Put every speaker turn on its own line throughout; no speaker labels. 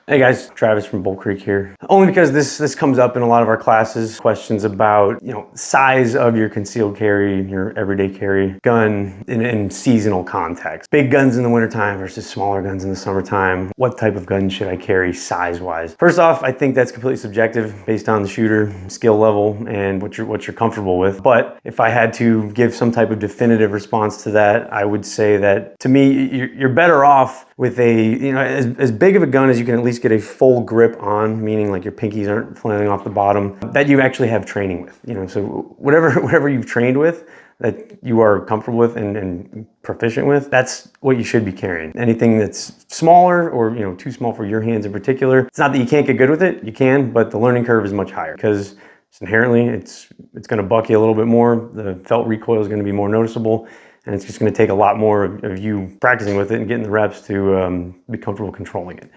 Hey guys, Travis from Bull Creek here. Only because this comes up in a lot of our classes, questions about, size of your concealed carry, your everyday carry gun in seasonal context. Big guns in the wintertime versus smaller guns in the summertime. What type of gun should I carry size-wise? First off, I think that's completely subjective based on the shooter, skill level, and what you're comfortable with. But if I had to give some type of definitive response to that, I would say that to me, you're better off with a, as big of a gun as you can at least get a full grip on, meaning like your pinkies aren't flailing off the bottom, that you actually have training with. So whatever you've trained with, that you are comfortable with and proficient with, that's what you should be carrying. Anything that's smaller or too small for your hands in particular, it's not that you can't get good with it, you can, but the learning curve is much higher because inherently it's going to buck you a little bit more. The felt recoil is going to be more noticeable. And it's just going to take a lot more of you practicing with it and getting the reps to be comfortable controlling it.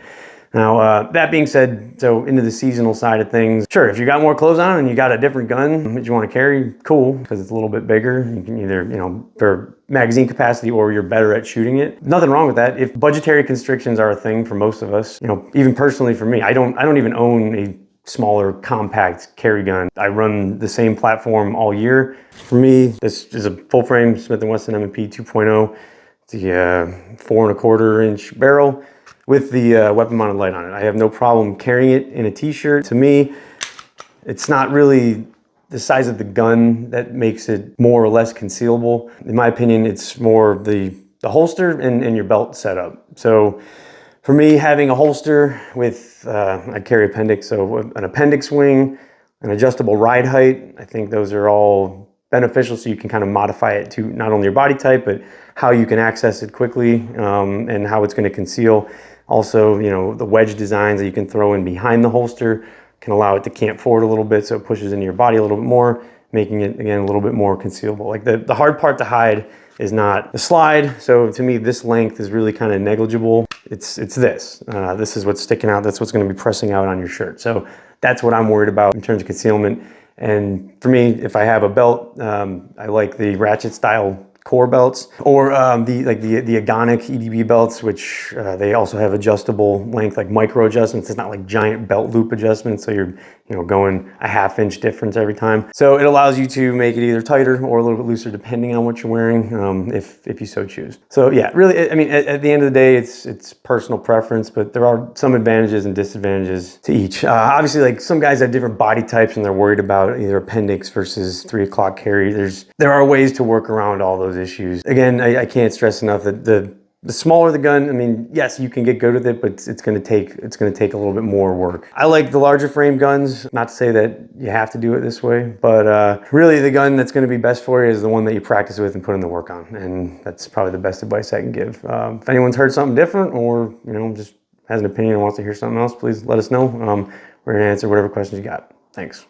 Now, that being said, so into the seasonal side of things, sure, if you got more clothes on and you got a different gun that you want to carry, cool, because it's a little bit bigger. You can either, for magazine capacity or you're better at shooting it. Nothing wrong with that. If budgetary constrictions are a thing for most of us, even personally for me, I don't even own a smaller compact carry gun. I run the same platform all year. For me, this is a full frame Smith & Wesson M&P 2.0. It's a 4¼ inch barrel with the weapon mounted light on it. I have no problem carrying it in a t-shirt. To me, it's not really the size of the gun that makes it more or less concealable. In my opinion, it's more the holster and your belt setup. So for me, having a holster with, I carry appendix, so an appendix wing, an adjustable ride height, I think those are all beneficial so you can kind of modify it to not only your body type, but how you can access it quickly and how it's going to conceal. Also, the wedge designs that you can throw in behind the holster can allow it to cant forward a little bit so it pushes into your body a little bit more, making it, again, a little bit more concealable. Like the hard part to hide is not the slide. So to me, this length is really kind of negligible. It's this. This is what's sticking out. That's what's going to be pressing out on your shirt. So that's what I'm worried about in terms of concealment. And for me, if I have a belt, I like the ratchet style core belts or the Agonic EDB belts, which they also have adjustable length, like micro adjustments. It's not like giant belt loop adjustments. So you're going a ½ inch difference every time. So it allows you to make it either tighter or a little bit looser depending on what you're wearing, if you so choose. So yeah, really, I mean, at the end of the day, it's personal preference, but there are some advantages and disadvantages to each. Obviously, like some guys have different body types and they're worried about either appendix versus 3 o'clock carry. There are ways to work around all those issues. Again, I can't stress enough that the smaller the gun, I mean, yes, you can get good with it, but it's going to take a little bit more work. I like the larger frame guns. Not to say that you have to do it this way, but really the gun that's going to be best for you is the one that you practice with and put in the work on. And that's probably the best advice I can give. If anyone's heard something different or, just has an opinion and wants to hear something else, please let us know. We're going to answer whatever questions you got. Thanks.